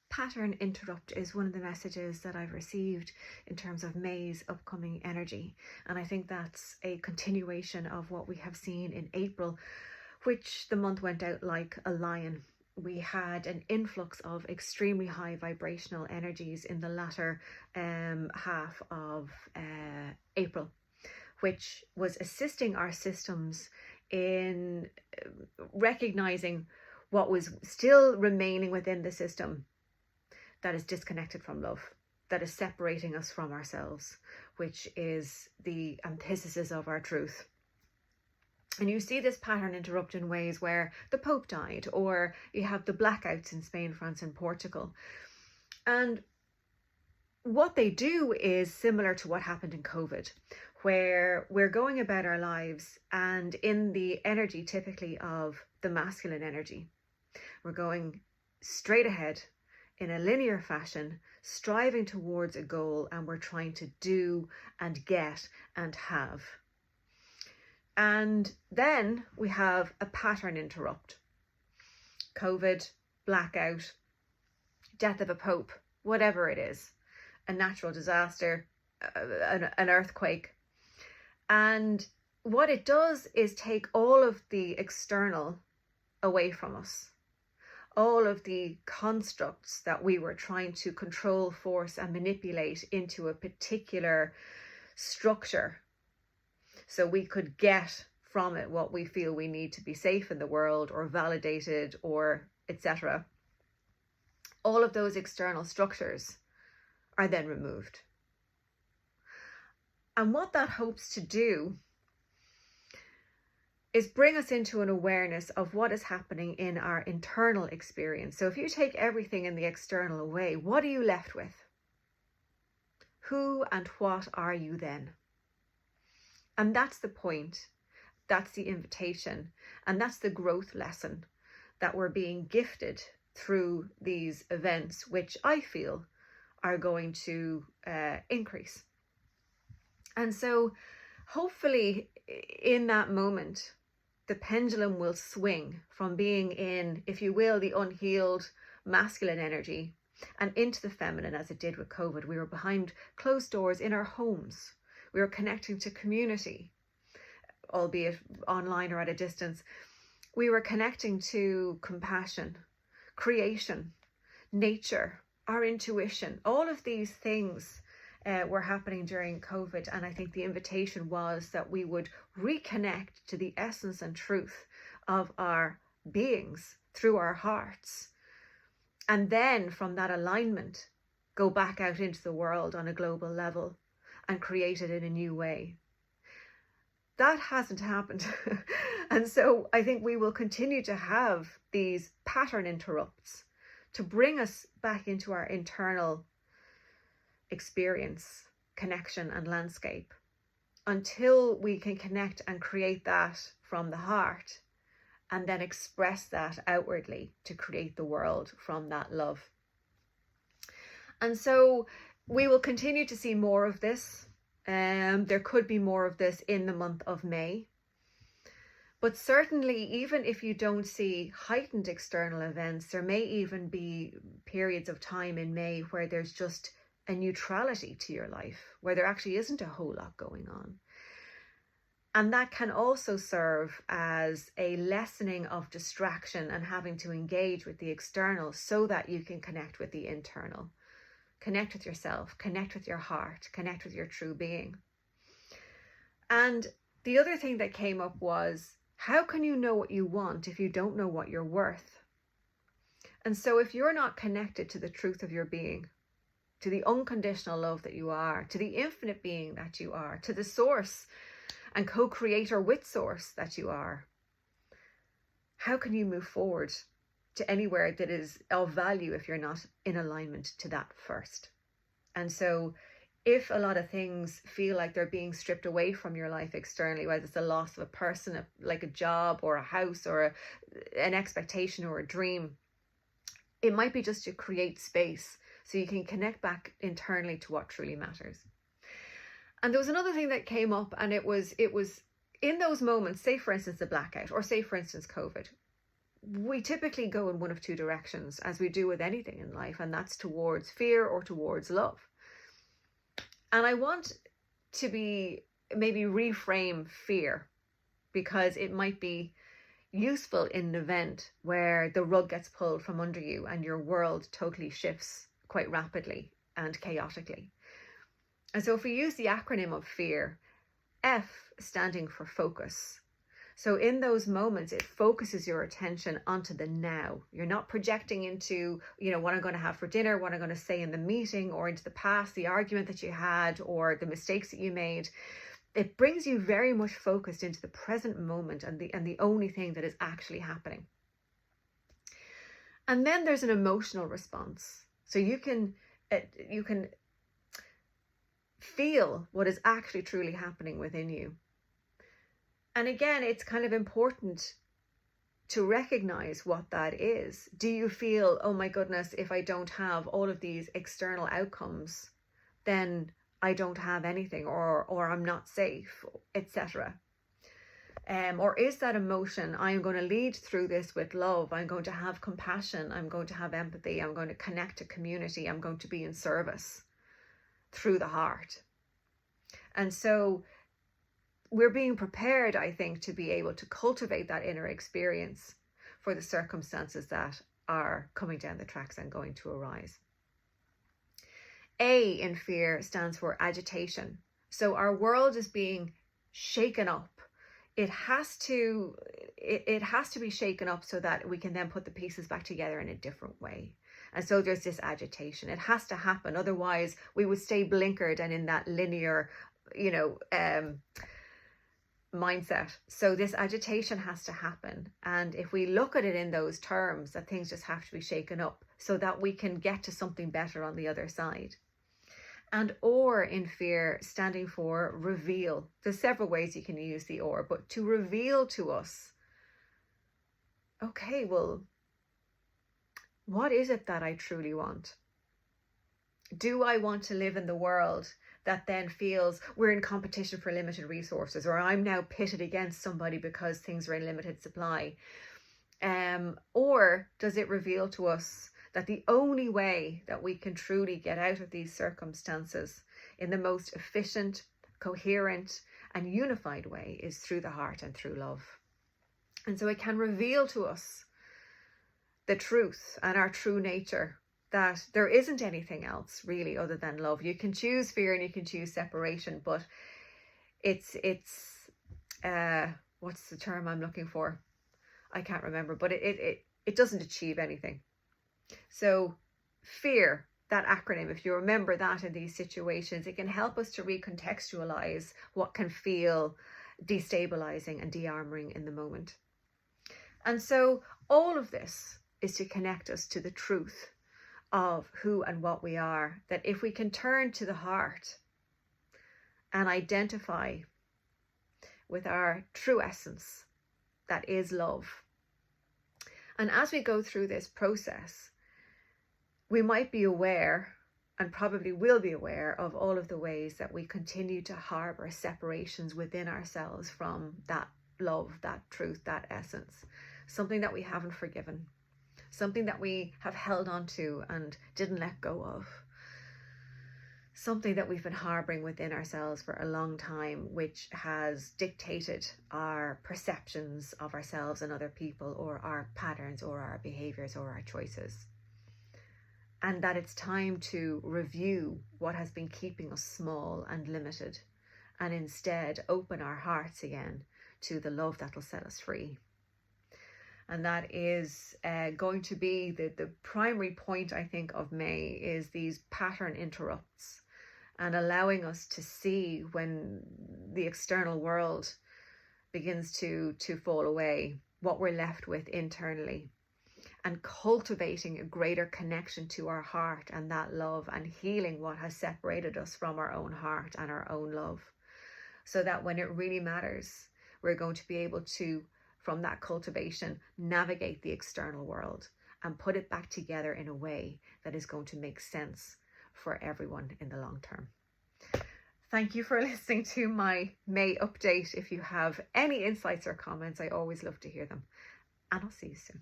pattern interrupt is one of the messages that I've received in terms of May's upcoming energy. And I think that's a continuation of what we have seen in April, which the month went out like a lion. We had an influx of extremely high vibrational energies in the latter half of April, which was assisting our systems in recognizing what was still remaining within the system that is disconnected from love, that is separating us from ourselves, which is the antithesis of our truth. And you see this pattern interrupt in ways where the Pope died, or you have the blackouts in Spain, France, and Portugal. And what they do is similar to what happened in COVID, where we're going about our lives and in the energy typically of the masculine energy, we're going straight ahead in a linear fashion, striving towards a goal, and we're trying to do and get and have. And then we have a pattern interrupt. COVID, blackout, death of a pope, whatever it is, a natural disaster, an earthquake. And what it does is take all of the external away from us. All of the constructs that we were trying to control, force, and manipulate into a particular structure, so we could get from it what we feel we need to be safe in the world, or validated, or etc. All of those external structures are then removed. And what that hopes to do is bring us into an awareness of what is happening in our internal experience. So if you take everything in the external away, what are you left with? Who and what are you then? And that's the point, that's the invitation, and that's the growth lesson that we're being gifted through these events, which I feel are going to increase. And so hopefully in that moment, the pendulum will swing from being in, if you will, the unhealed masculine energy and into the feminine, as it did with COVID. We were behind closed doors in our homes. We were connecting to community, albeit online or at a distance. We were connecting to compassion, creation, nature, our intuition. All of these things were happening during COVID. And I think the invitation was that we would reconnect to the essence and truth of our beings through our hearts. And then from that alignment, go back out into the world on a global level and create it in a new way. That hasn't happened. And so I think we will continue to have these pattern interrupts to bring us back into our internal experience, connection, and landscape, until we can connect and create that from the heart, and then express that outwardly to create the world from that love. And so we will continue to see more of this. There could be more of this in the month of May. But certainly, even if you don't see heightened external events, there may even be periods of time in May where there's just a neutrality to your life, where there actually isn't a whole lot going on. And that can also serve as a lessening of distraction and having to engage with the external so that you can connect with the internal. Connect with yourself, connect with your heart, connect with your true being. And the other thing that came up was, how can you know what you want if you don't know what you're worth? And so if you're not connected to the truth of your being, to the unconditional love that you are, to the infinite being that you are, to the source and co-creator with source that you are, how can you move forward to anywhere that is of value if you're not in alignment to that first? And so if a lot of things feel like they're being stripped away from your life externally, whether it's the loss of a person, like a job or a house or an expectation or a dream, it might be just to create space so you can connect back internally to what truly matters. And there was another thing that came up, and it was in those moments, say for instance the blackout, or say for instance COVID, we typically go in one of two directions, as we do with anything in life, and that's towards fear or towards love. And I want to maybe reframe fear, because it might be useful in an event where the rug gets pulled from under you and your world totally shifts quite rapidly and chaotically. And so if we use the acronym of FEAR, F standing for focus. So in those moments, it focuses your attention onto the now. You're not projecting into, what I'm going to have for dinner, what I'm going to say in the meeting, or into the past, the argument that you had, or the mistakes that you made. It brings you very much focused into the present moment and the only thing that is actually happening. And then there's an emotional response. So you can feel what is actually truly happening within you. And again, it's kind of important to recognize what that is. Do you feel, oh my goodness, if I don't have all of these external outcomes, then I don't have anything, or I'm not safe, etc. Or is that emotion, I'm going to lead through this with love, I'm going to have compassion, I'm going to have empathy, I'm going to connect to community, I'm going to be in service through the heart. And so we're being prepared, I think, to be able to cultivate that inner experience for the circumstances that are coming down the tracks and going to arise. A in FEAR stands for agitation. So our world is being shaken up. It has to be shaken up so that we can then put the pieces back together in a different way. And so there's this agitation. It has to happen. Otherwise, we would stay blinkered and in that linear, mindset. So this agitation has to happen. And if we look at it in those terms, that things just have to be shaken up so that we can get to something better on the other side. And OR in FEAR standing for reveal. There's several ways you can use the OR, but to reveal to us, okay, well, what is it that I truly want? Do I want to live in the world that then feels we're in competition for limited resources, or I'm now pitted against somebody because things are in limited supply? Or does it reveal to us that the only way that we can truly get out of these circumstances in the most efficient, coherent, and unified way is through the heart and through love? And so it can reveal to us the truth and our true nature, that there isn't anything else really other than love. You can choose fear and you can choose separation, but it's what's the term I'm looking for? I can't remember, but it doesn't achieve anything. So FEAR, that acronym, if you remember that in these situations, it can help us to recontextualize what can feel destabilizing and de-armoring in the moment. And so all of this is to connect us to the truth of who and what we are, that if we can turn to the heart and identify with our true essence, that is love. And as we go through this process, we might be aware, and probably will be aware, of all of the ways that we continue to harbor separations within ourselves from that love, that truth, that essence, something that we haven't forgiven, something that we have held on to and didn't let go of, something that we've been harboring within ourselves for a long time, which has dictated our perceptions of ourselves and other people, or our patterns, or our behaviors, or our choices. And that it's time to review what has been keeping us small and limited, and instead open our hearts again to the love that will set us free. And that is going to be the primary point, I think, of May, is these pattern interrupts, and allowing us to see when the external world begins to fall away, what we're left with internally, and cultivating a greater connection to our heart and that love, and healing what has separated us from our own heart and our own love, so that when it really matters, we're going to be able to, from that cultivation, navigate the external world and put it back together in a way that is going to make sense for everyone in the long term. Thank you for listening to my May update. If you have any insights or comments, I always love to hear them, and I'll see you soon.